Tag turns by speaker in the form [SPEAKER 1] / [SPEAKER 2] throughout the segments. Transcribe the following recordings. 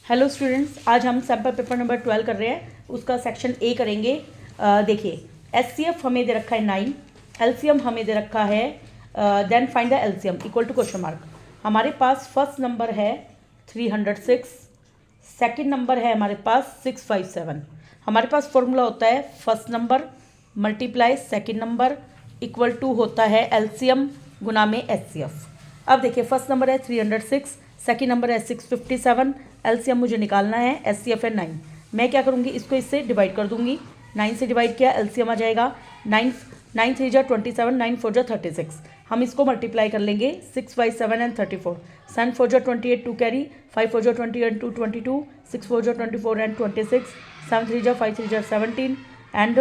[SPEAKER 1] Hello students, आज हम sample paper number 12 कर रहे हैं। उसका सेक्शन ए करेंगे। देखिए, एचसीएफ हमें दे रखा है 9, एलसीएम हमें दे रखा है, then find the LCM equal to question mark. हमारे पास फर्स्ट नंबर है 306, सेकंड नंबर है हमारे पास 657। हमारे पास फॉर्मूला होता है first number multiply second number equal to होता है एलसीएम गुना में एचसीएफ। अब देखिए, फर्स्ट नंबर है 306, सेकंड नंबर है 657, एलसीएम मुझे निकालना है, एचसीएफ है 9। मैं क्या करूँगी, इसको इससे डिवाइड कर दूंगी। 9 से डिवाइड किया, एलसीएम आ जाएगा 9 9 3 जा 27, 9 4 जा 36। हम इसको मल्टीप्लाई कर लेंगे 6 5 7 एंड 34, 7 4 जा 28 2 कैरी, 5 4 जा 21 2 22, 6 4 जा 24 एंड 26, 7 3 जा 5 3 जा 17 एंड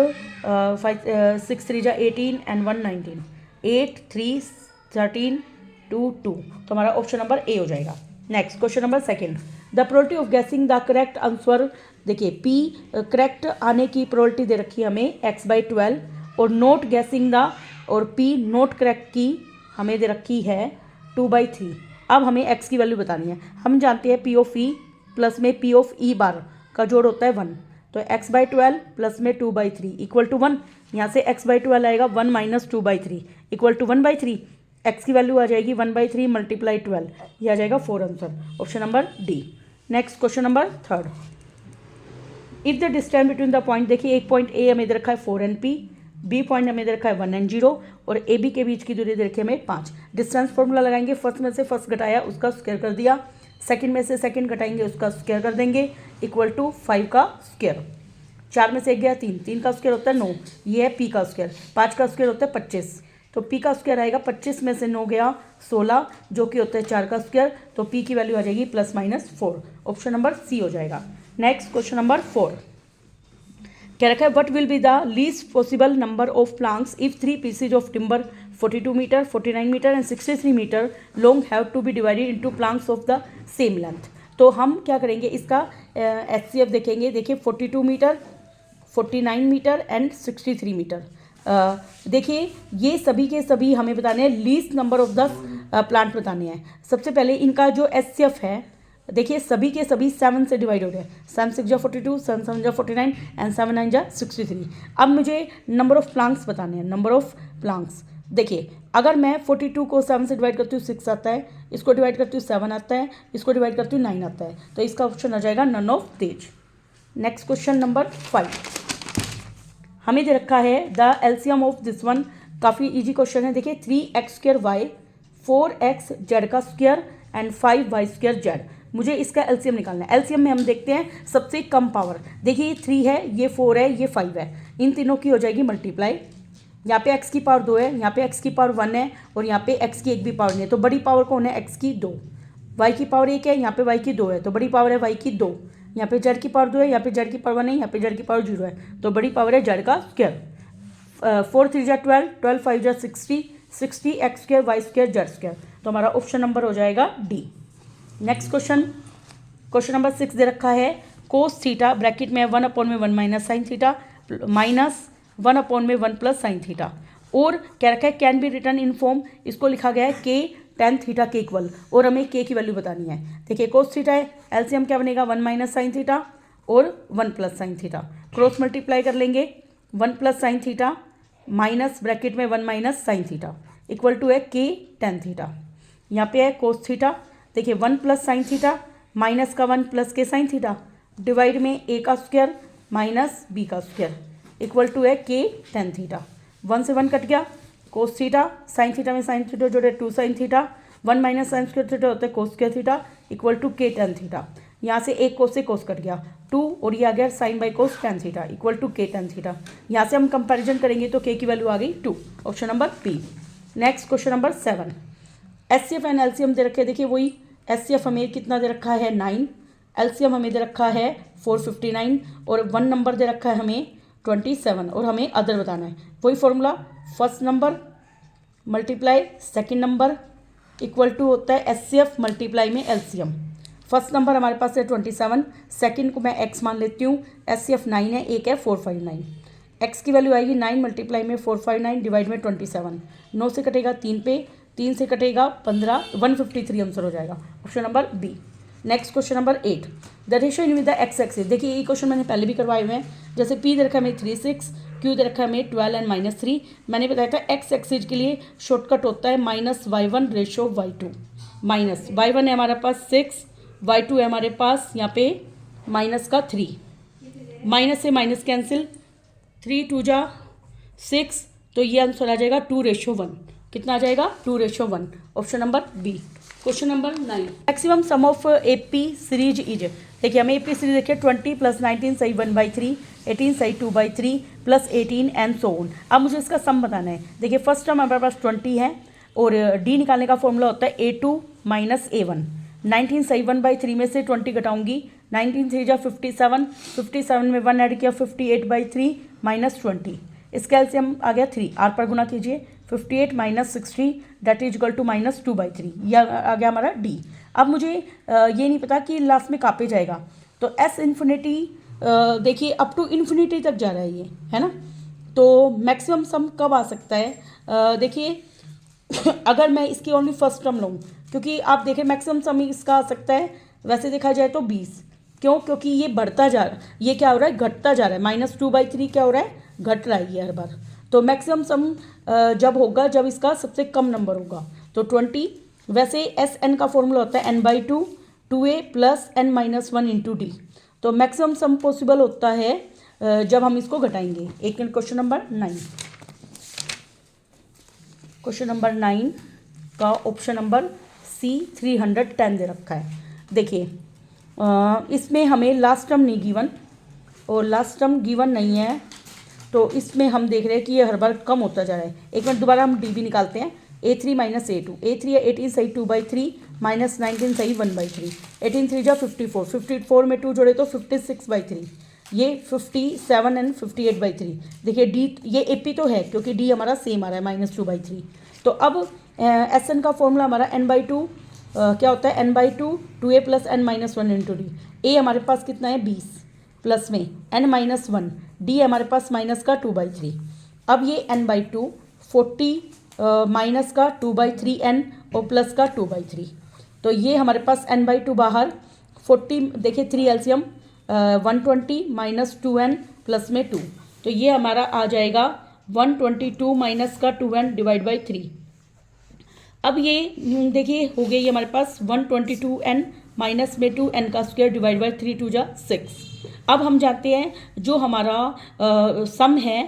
[SPEAKER 1] 6 3 जा 18 एंड 1 19, 8 3 13 2 2। तो हमारा ऑप्शन नंबर ए हो जाएगा। Next question number second, the probability of गेसिंग द करेक्ट आंसर। देखिए, पी करेक्ट आने की प्रोबेबिलिटी दे रखी है हमें x/12, और नोट गेसिंग द और पी नोट करेक्ट की हमें दे रखी है 2/3। अब हमें x की वैल्यू बतानी है। हम जानते हैं पी ऑफ ई प्लस में पी ऑफ ई बार का जोड़ होता है 1, तो x/12 प्लस में 2/3 इक्वल टू 1। यहाँ से x/12 आएगा 1 माइनस 2/3 इक्वल टू 1/3। x की वैल्यू आ जाएगी 1/3 मल्टीप्लाई 12, ये आ जाएगा 4 answer, option number D. Next question number third, if the distance between the point. देखिए, एक पॉइंट ए हमें दे रखा है 4 एंड पी, बी पॉइंट हमें दे रखा है 1 एंड 0, और ए बी के बीच की दूरी दे रखी है हमें 5। डिस्टेंस फॉर्मूला लगाएंगे, फर्स्ट में से फर्स्ट घटाया उसका स्क्वायर कर दिया, सेकंड में से सेकंड घटाएंगे उसका स्क्वायर कर देंगे इक्वल टू 5 का स्क्वायर। 4 में से 1 गया 3, 3 का स्क्वायर होता है 9, ये है पी का स्क्वायर। 5 का स्क्वायर होता है 25, तो पी का स्क्वायर आएगा 25 में से 9 गया 16, जो कि होता है 4 का स्क्वायर, तो पी की वैल्यू आ जाएगी +-4, ऑप्शन नंबर सी हो जाएगा। नेक्स्ट क्वेश्चन नंबर 4 क्या रखा है, what will be the least possible number of planks if 3 pieces of timber 42 metre 49 metre and 63 metre long have to be divided into planks of the same length. तो हम क्या करेंगे, इसका HCF देखेंगे। देखिए, 42 मीटर 49 मीटर एंड 63 मीटर। देखिए, ये सभी के सभी हमें बताने हैं least number of the plant बताने हैं। सबसे पहले इनका जो एचसीएफ है, देखिए सभी के सभी 7 से डिवाइड हो रहे हैं। 7 6 जा 42, 7 7 जा 49 एंड 7 9 जा 63। अब मुझे नंबर ऑफ प्लांट्स बताने हैं, नंबर ऑफ प्लांट्स। देखिए, अगर मैं 42 को 7 से डिवाइड करती हूँ 6 आता है, इसको डिवाइड करती हूँ 7 आता है, इसको डिवाइड करती हूँ 9 आता है, तो इसका ऑप्शन आ जाएगा none of these. Next question number 5 हमें दे रखा है the LCM of this one. काफ़ी इजी क्वेश्चन है। देखिए, 3x² y 4x z का स्क्वायर एंड 5y² z। मुझे इसका एलसीएम निकालना है। एलसीएम में हम देखते हैं सबसे कम पावर। देखिए, ये 3 है, ये 4 है, ये 5 है, इन तीनों की हो जाएगी मल्टीप्लाई। यहाँ पे x की पावर 2 है, यहाँ पे x की पावर 1 है, और यहाँ पे x की एक भी पावर नहीं है, तो बड़ी पावर कौन है, x की 2। y की पावर 1 है, यहाँ पे y की 2 है, तो बड़ी पावर है y की 2। यहाँ पे z की पावर 2 है, यहाँ पे z की पावर 1 है, यहाँ पे z की पावर 0 है, तो बड़ी पावर है z का स्क्वायर। 4 3 जा 12, 12 5 जा 60, 60 x² y² z², तो हमारा ऑप्शन नंबर हो जाएगा D. Next question, question number 6 दे रखा है कोस थीटा ब्रैकेट में 1/1 minus sine theta minus 1/1 plus sine theta, और क्या रखा है can be return in form. इसको लिखा गया है के tan थीटा के इक्वल, और हमें के की वैल्यू बतानी है। देखिए, कोस थीटा है, एलसीएम क्या बनेगा 1 माइनस साइन थीटा और 1 plus sine theta, cross multiply कर लेंगे 1 plus sine theta minus bracket में 1 minus sine theta equal to है के tan थीटा। यहाँ पे है कोस थीटा। देखिए, 1 प्लस साइन थीटा माइनस का 1 plus k sine theta divide में a का स्क्वायर माइनस b का स्क्वायर इक्वल टू है के tan थीटा। 1 से 1 कट गया, कोस थीटा, साइन थीटा में साइन थीटा जोड़े 2 sine theta, 1 minus sine square theta होता है cos square theta equal to k tan theta. यहाँ से एक कोस से कोस कट गया 2, और ये आ गया sine by cos tan theta equal to k tan theta. यहाँ से हम कंपैरिजन करेंगे तो के की वैल्यू आ गई 2, option number B. Next question number 7, HCF and LCM दे रखे हैं। देखिए, वही एचसीएफ हमें कितना दे रखा है 9, एलसीएम हमें दे रखा है 459, और 1 नंबर दे रखा है हमें 27, और हमें अदर बताना है। वही formula, first number multiply second number equal to होता है एचसीएफ मल्टीप्लाई में एलसीएम। फर्स्ट नंबर हमारे पास है 27, सेकंड को मैं x मान लेती हूँ, एचसीएफ 9 है, एक है 459। x की वैल्यू आएगी 9 मल्टीप्लाई में 459 डिवाइड में 27, 9 से कटेगा 3 पे, 3 से कटेगा 15, 153 आंसर हो जाएगा, option number B. Next question number 8, the ratio in with the X axis. देखिए ये क्वेश्चन मैंने पहले भी करवाए हुए हैं। जैसे पी दे रखा है हमें 3 6, क्यू दे रखा है हमें 12 एंड -3। मैंने बताया था एक्स एक्सिस के लिए शॉर्टकट होता है -y1 ratio y2। Minus y1 है हमारे पास 6, y2 है हमारे पास यहाँ पे माइनस का 3, माइनस से माइनस कैंसिल, 3 2 जा 6, तो ये आंसर आ जाएगा 2:1। कितना आ जाएगा? 2:1। Option number B. Question number 9, maximum sum of AP series is. देखिए हमें एपी सीरीज देखिए 20 + 19 सही 1/3, 18 सही 2/3 + 18 एंड सो ऑन। अब मुझे इसका सम बताना है। देखिए फर्स्ट टर्म हमारे पास 20 है और डी निकालने का फॉर्मूला होता है A2 - A1। 19 सही 1/3 में से 20 घटाऊंगी, 19 3 जा 57, 57 में 1 ऐड किया 58/3 -20। इसका एलसीएम आ गया 3, आर पर गुना कीजिए, 58 - 60 दैट इज इक्वल टू -2/3। यह आ गया हमारा डी। अब मुझे ये नहीं पता कि लास्ट में कहाँ पे जाएगा, तो एस इन्फिनिटी देखिए अप टू इन्फिनिटी तक जा रहा है ये, है ना। तो मैक्सिमम सम कब आ सकता है? देखिए अगर मैं इसकी ओनली फर्स्ट टर्म लूँ, क्योंकि आप देखें मैक्सिमम सम इसका आ सकता है वैसे देखा जाए तो 20। क्यों? क्योंकि ये बढ़ता जा रहा है, ये क्या हो रहा है? घटता जा रहा है। -2/3 क्या हो रहा है? घट रहा है ये हर बार। तो मैक्सिमम सम जब होगा जब इसका सबसे कम नंबर होगा। तो 20, वैसे एस एन का फॉर्मूला होता है n/2 2a + n-1 × d। तो मैक्सिमम सम पॉसिबल होता है जब हम इसको घटाएंगे। एक minute, question number 9, question number 9 का ऑप्शन नंबर सी 310 दे रखा है। देखिए इसमें हमें लास्ट टर्म नहीं गिवन और लास्ट टर्म गिवन नहीं है, तो इसमें हम देख रहे हैं कि ये हर बार कम होता जा रहा है। एक मिनट, दोबारा हम डी भी निकालते हैं। A3 - A2, A3 है 18 सही 2/3 -19 सही 1/3, 18 3 जा 54, 54 में 2 जोड़े तो 56/3, ये 57 एंड 58/3। देखिए डी ये AP तो है क्योंकि डी हमारा सेम आ रहा है -2/3। तो अब एस एन का फॉर्मूला हमारा n/2 क्या होता है? n/2 2a + n-1 × d। ए हमारे पास कितना है? 20, प्लस में n-1, डी हमारे पास माइनस का 2/3। अब ये n/2 40 माइनस का 2/3n और प्लस का 2/3, तो ये हमारे पास n/2 बाहर 40, देखिए 3 एलसीएम 120 - 2n प्लस में 2, तो ये हमारा आ जाएगा 122 माइनस का 2n / 3। अब ये देखिए हो गई हमारे पास 122n माइनस में 2n का स्क्वायर / 3 2 जा 6। अब हम जाते हैं जो हमारा सम है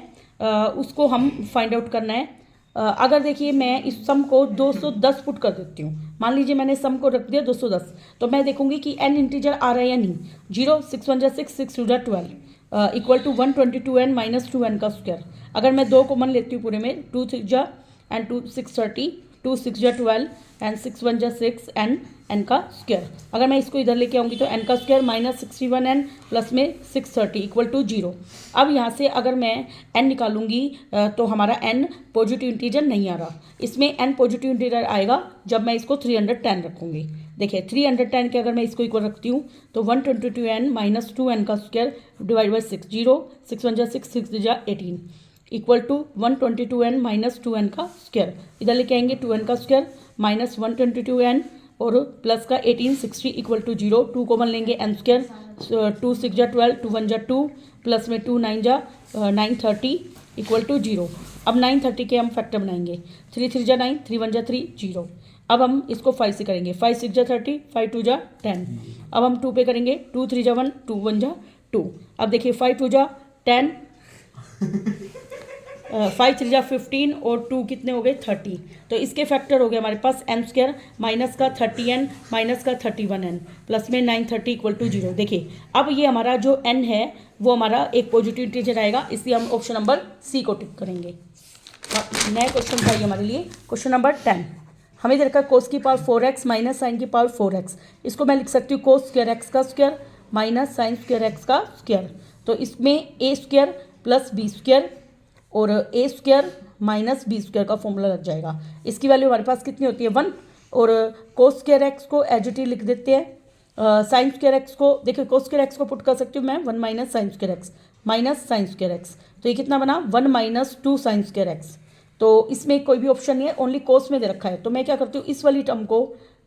[SPEAKER 1] उसको हम फाइंड आउट करना है। अगर देखिए मैं इस सम को 210 पुट कर देती हूँ, मान लीजिए मैंने सम को रख दिया 210, तो मैं देखूंगी कि n इंटीजर आ रहा है या नहीं। 0 6 1 जा 6 6 2 जा 12 इक्वल टू 122n - 2n का स्क्वायर। अगर मैं 2 कॉमन लेती हूँ पूरे में, 2 6 जा एंड 2 6 30, 2 6 जा 12 एंड 6 1 जा 6 एंड n का स्क्वायर। अगर मैं इसको इधर लेके आऊँगी तो n का स्क्वायर -61n प्लस में 630 इक्वल टू 0। अब यहाँ से अगर मैं n निकालूंगी तो हमारा n पॉजिटिव इंटीजर नहीं आ रहा। इसमें n पॉजिटिव इंटीजर आएगा जब मैं इसको 310 रखूँगी। देखिए 310 के अगर मैं इसको इक्वल रखती हूँ तो 122n - 2n का स्क्वायर / 6, 0 6 1 जा 6 6 जा 18 इक्वल टू 122n - 2n का स्क्वायर। इधर लेके आएंगे 2n का स्क्वायर माइनस 122n और प्लस का 18 60 इक्वल टू 0, 2 कॉमन लेंगे n स्क्वायर, 2 6 जा 12, 2 1 जा 2 प्लस में 2 9 जा 930 इक्वल टू 0। अब 930 के हम फैक्टर बनाएंगे, 3 3 जा 9, 3 1 जा 3 0। अब हम इसको 5 से करेंगे, 5 6 जा 30, 5 2 जा 10। अब हम 2 पे करेंगे, 2 3 जा 1, 2 1 जा 2। अब देखिए 5 2 जा 10, 5 3 जा 15 और 2 कितने हो गए 30। तो इसके फैक्टर हो गए हमारे पास n स्क्वायर माइनस का 30n माइनस का 31n प्लस में 930 इक्वल टू 0। देखिए अब ये हमारा जो n है वो हमारा एक पॉजिटिव इंटीजर आएगा, इसलिए हम ऑप्शन नंबर सी को टिक करेंगे। नया क्वेश्चन था ये हमारे लिए, क्वेश्चन नंबर 10। हमें दे रखा है कोस की पावर 4x माइनस साइन की पावर 4x। इसको मैं लिख सकती हूँ कोस स्क्वायर x का square minus sine square x का स्क्वायर। तो इसमें a square plus b square और a square minus b square का फॉर्मूला लग जाएगा। इसकी वैल्यू हमारे पास कितनी होती है 1, और कोस स्क्वायर x को एज इट इज लिख देते हैं। साइन स्क्वायर x को देखिए कोस स्क्वायर x को पुट कर सकती हूँ मैं 1 minus sine square x minus sine square x। तो ये कितना बना 1 माइनस 2 साइन स्क्वायर x। तो इसमें कोई भी ऑप्शन नहीं है, ओनली कोस में दे रखा है। तो मैं क्या करती हूँ इस वाली टर्म को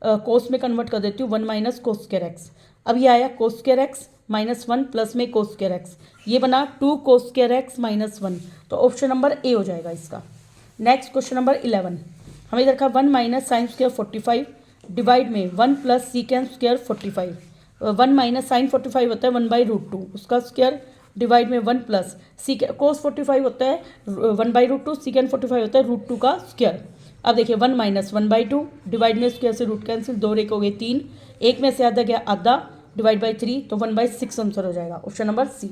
[SPEAKER 1] कोस में कन्वर्ट कर देती हूँ, 1 माइनस कोस स्क्वायर एक्स। अब ये आया कोस स्क्वायर एक्स -1 प्लस में कोस स्क्वायर एक्स, ये बना 2 कोस स्क्वायर एक्स -1। तो ऑप्शन नंबर ए हो जाएगा इसका। नेक्स्ट क्वेश्चन नंबर 11, हमें इधर का 1 माइनस साइन स्क्वायर 45 डिवाइड में 1 plus secant square 45। 1 minus sine 45 होता है 1/√2, उसका स्क्वायर डिवाइड में 1 प्लस कोस 45 होता है 1/√2, सीकेंड 45 होता है √2 का स्क्वायर। अब देखिए 1 माइनस 1/2 डिवाइड में स्क्वायर से रूट कैंसिल, 2 रेक हो गए 3, एक में से आधा गया आधा डिवाइड बाई 3, तो 1/6 आंसर हो जाएगा, option number C.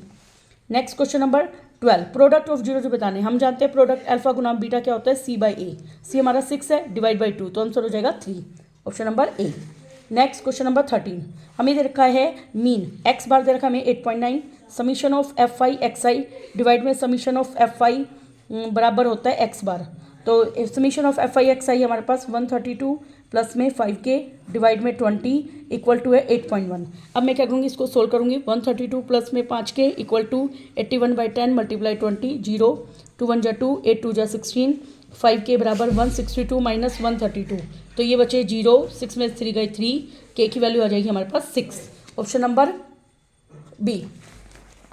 [SPEAKER 1] Next question number 12, product of zero जो बताने, हम जानते हैं प्रोडक्ट अल्फा गुना बीटा क्या होता है C/A, C हमारा 6 है डिवाइड बाई 2, तो आंसर हो जाएगा 3, option number A. Next question number 13, हमें दे रखा है मीन एक्स बार दे रखा है हमें 8.9, summation of Fi xi divide में समीशन ऑफ Fi बराबर होता है एक्स बार, तो समीशन ऑफ Fi xi हमारे पास 132 प्लस में 5k डिवाइड में 20 इक्वल टू है 8.1। अब मैं क्या करूँगी, इसको सोल्व करूँगी, 132 प्लस में 5k equal to 81/10 multiply 20, 0 2 1 2 8 2 16, 5k बराबर 162 माइनस 132, तो ये बचे 0, 6 में 3 गए 3, k की वैल्यू आ जाएगी हमारे पास 6, option number B.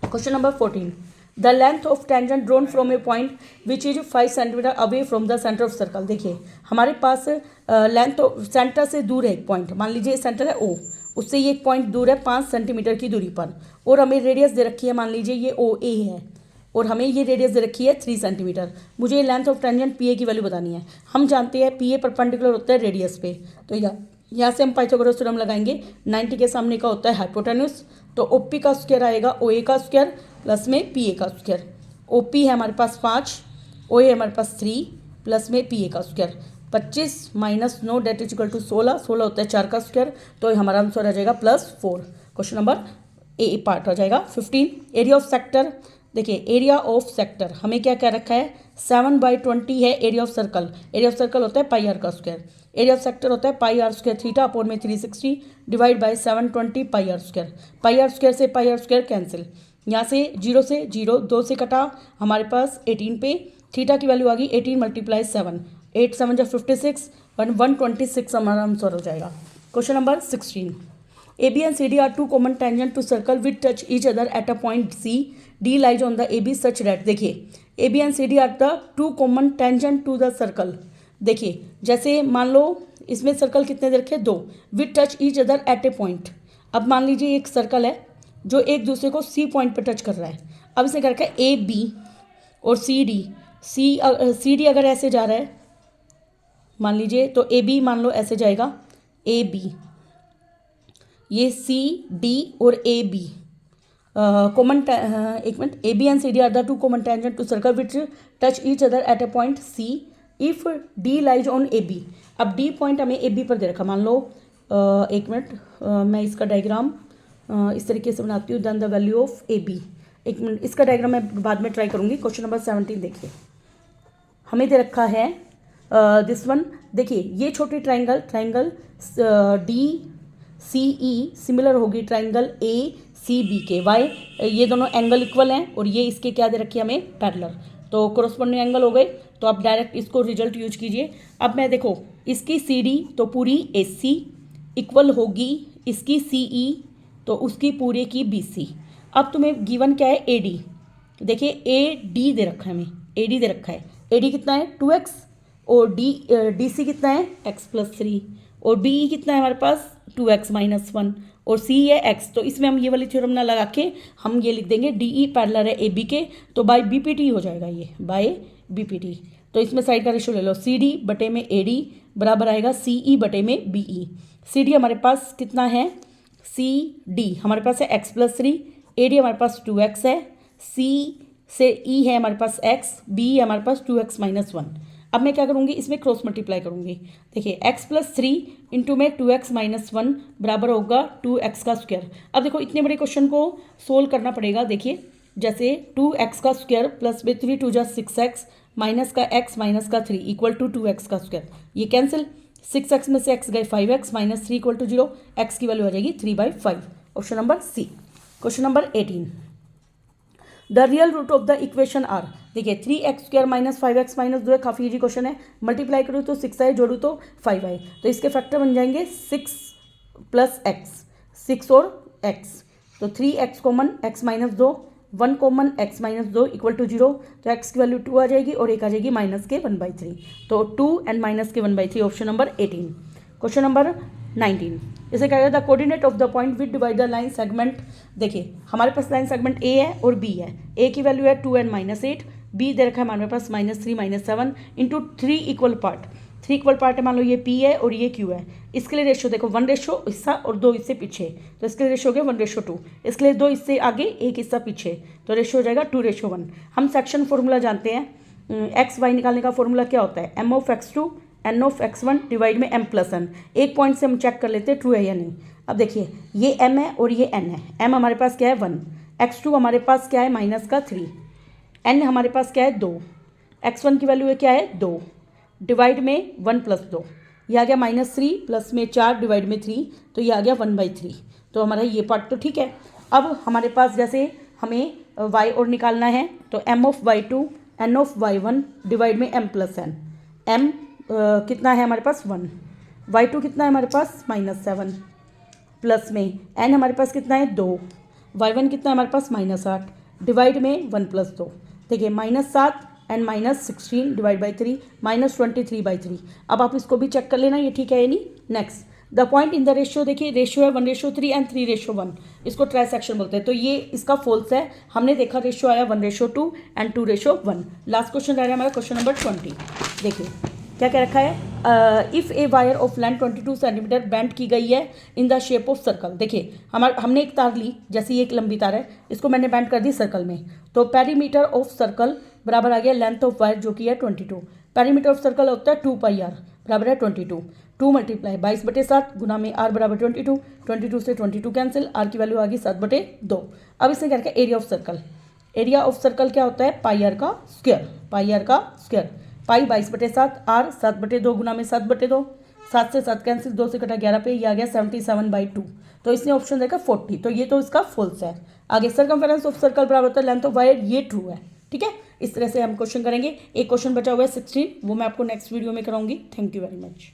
[SPEAKER 1] Question number 14, the length of tangent drawn from a point which is 5 centimetre away from the centre of circle. देखिए हमारे पास लेंथ सेंटर से दूर है एक पॉइंट, मान लीजिए सेंटर है O, उससे ये एक पॉइंट दूर है 5 सेंटीमीटर की दूरी पर, और हमें रेडियस दे रखी है, मान लीजिए ये OA है और हमें ये रेडियस दे रखी है 3 सेंटीमीटर। मुझे लेंथ ऑफ टेंजेंट PA की वैल्यू बतानी है। हम जानते हैं PA परपेंडिकुलर होता है रेडियस पे, तो यहाँ से हम पाइथागोरस थ्योरम लगाएंगे, 90 के सामने का होता है हाइपोटेन्यूस, तो OP का स्क्वायर आएगा OA का स्क्वायर प्लस में PA का स्क्वायर। OP है हमारे पास 5, OA है हमारे पास 3 प्लस में PA का square, 25 minus 9 that is equal to 16, 16 होता है 4 का स्क्वायर, तो हमारा आंसर आ जाएगा +4, क्वेश्चन नंबर ए पार्ट हो जाएगा। 15, एरिया ऑफ सेक्टर, देखिए एरिया ऑफ सेक्टर हमें क्या क्या रखा है, 7/20 है area of circle, area of circle होता है πr का स्क्वायर, एरिया ऑफ सेक्टर होता है πr² थीटा अपॉन में 360 डिवाइड बाय 720 πr² से πr² कैंसिल, यहाँ से 0 से 0 2 से कटा, हमारे पास 18 पे थीटा की वैल्यू आ गई 18 मल्टीप्लाई 7, 8 7 जा 56, 126 हमारा आंसर हो जाएगा। Question number 16, AB and CD are two common tangent to circle which touch each other at a point C. D lies on the AB such that, देखिए AB and CD are the two common tangent to the circle। देखिए जैसे मान लो इसमें circle कितने दे रखे, 2, which touch each other at a point। अब मान लीजिए एक सर्कल है जो एक दूसरे को C पॉइंट पर टच कर रहा है, अब इसने कर रखा है AB और CD अगर ऐसे जा रहा है मान लीजिए, तो AB मान लो ऐसे जाएगा AB, ये CD और AB कॉमन, एक minute, AB and CD are the two common tangent to circle which touch each other at a point C if D lies on AB। अब D पॉइंट हमें AB पर दे रखा, मान लो एक minute, मैं इसका डायग्राम इस तरीके से बनाती हूँ, then the value of AB। एक मिनट, इसका डायग्राम मैं बाद में ट्राई करूँगी। क्वेश्चन नंबर 17 देखिए, हमें दे रखा है दिस वन, देखिए ये छोटी ट्राइंगल DCE सिमिलर होगी ट्राइंगल ACB के, वाई ये दोनों एंगल इक्वल हैं और ये इसके क्या दे रखी है हमें, पैरेलल, तो कोरस्पॉन्डिंग एंगल हो गए, तो आप डायरेक्ट इसको रिजल्ट यूज कीजिए। अब मैं देखो इसकी CD तो पूरी AC इक्वल होगी इसकी CE तो उसकी पूरे की BC। अब तुम्हें गिवन क्या है AD, देखिए AD दे रखा है, हमें AD दे रखा है, AD कितना है 2x और DC कितना है x+3 और BE कितना है हमारे पास 2x - 1 और C है x, तो इसमें हम ये वाली थ्योरम ना लगा के हम ये लिख देंगे DE पैरेलल है AB के, तो बाय BPT हो जाएगा, ये बाय BPT। तो इसमें साइड का रेशो ले लो, CD बटे में AD बराबर आएगा CE बटे में BE। CD हमारे पास कितना है, CD हमारे पास है x+3, AD हमारे पास 2x है, C से E है हमारे पास x, BE है हमारे पास 2x - 1। अब मैं क्या करूँगी, इसमें क्रॉस मल्टीप्लाई करूँगी, देखिए x+3 इंटू में 2x - 1 बराबर होगा 2x का स्क्वायर। अब देखो इतने बड़े क्वेश्चन को सोल्व करना पड़ेगा, देखिए जैसे 2x का स्क्वायर प्लस में 3 2 जा 6x माइनस का x माइनस का 3 इक्वल टू 2x का स्क्वायर, ये कैंसिल, 6x में से x गए 5x minus 3 equal to 0, x की वैल्यू आ जाएगी 3/5, option number C. Question number 18, the real root of the equation are, देखिए 3x² माइनस 5x माइनस 2 है, काफ़ी इजी क्वेश्चन है। मल्टीप्लाई करूँ तो 6 आए, जोड़ूँ तो 5 आए, तो इसके फैक्टर बन जाएंगे 6 + x, 6 और x, तो 3x common x minus 2, 1 common x minus 2 = 0, तो x की वैल्यू 2 आ जाएगी और एक आ जाएगी -1/3, तो 2 and -1/3 option number 18। Question number 19, इसे कहेगा the coordinate of the point with divide the line segment. देखिए हमारे पास लाइन सेगमेंट ए है और बी है। ए की वैल्यू है 2 and -8, बी दे रखा है हमारे पास -3 -7 into 3 equal part. 3 equal part है, मान लो ये पी है और ये क्यू है। इसके लिए रेशो देखो 1 रेशो हिस्सा और 2 इससे पीछे, तो इसके लिए रेशो हो गया 1:2। इसके लिए 2 इससे आगे 1 हिस्सा पीछे, तो रेशो हो जाएगा 2:1। हम सेक्शन फॉर्मूला जानते हैं, एक्स वाई निकालने का फॉर्मूला क्या होता है, m(x2) n(x1) डिवाइड में m+n। एक पॉइंट से हम चेक कर लेते हैं ट्रू है या नहीं। अब देखिए ये m है और ये n है। m हमारे पास क्या है 1, x2 हमारे पास क्या है -3, n हमारे पास क्या है 2, x1 की वैल्यू है क्या है 2, डिवाइड में 1 + 2, ये आ गया -3 प्लस में 4 डिवाइड में 3, तो ये आ गया 1/3। तो हमारा ये पार्ट तो ठीक है। अब हमारे पास जैसे हमें y और निकालना है, तो m(y2) n(y1) डिवाइड में m+n। m कितना है हमारे पास 1, y2 कितना है हमारे पास -7, प्लस में n हमारे पास कितना है 2, y1 कितना है हमारे पास -8, डिवाइड में 1 + 2। देखिए -7 and -16 डिवाइड बाई 3 -23/3। अब आप इसको भी चेक कर लेना ये ठीक है या नहीं। Next the point in the ratio, देखिए रेशियो है 1:3 and 3:1, इसको ट्राइसेक्शन बोलते हैं, तो ये इसका फॉल्स है। हमने देखा रेशियो आया 1:2 and 2:1। लास्ट क्वेश्चन रह रहा है हमारा क्वेश्चन नंबर 20। देखिए क्या क्या रखा है, if a wire of length 22 centimetre bend की गई है in the shape of circle. देखिए हमने एक तार ली, जैसे ये एक लंबी तार है, इसको मैंने बेंड कर दी सर्कल में, तो पेरीमीटर ऑफ सर्कल बराबर आ गया लेंथ ऑफ वायर जो कि है 22। पेरीमीटर ऑफ सर्कल होता है 2πr बराबर है 22, 2 × 22/7 गुना में r बराबर 22, 22 से 22 कैंसिल, r की वैल्यू आ गई 7/2। अब इसने क्या रखा area of circle. Area of circle क्या होता है πr का स्क्वायर, πr का स्क्वायर, पाई 22/7, r 7/2 गुना में 7/2, 7 से 7 कैंसिल, 2 से कटा 11 पे, ये आ गया 77/2। तो इसने ऑप्शन देखा 40, तो ये तो इसका फॉल्स है। आगे सर्कमफेरेंस ऑफ सर्कल बराबर होता है लेंथ ऑफ वायर, ये ट्रू है। ठीक है, इस तरह से हम क्वेश्चन करेंगे। एक क्वेश्चन बचा हुआ है 16, वो मैं आपको नेक्स्ट वीडियो में कराऊंगी। Thank you very much.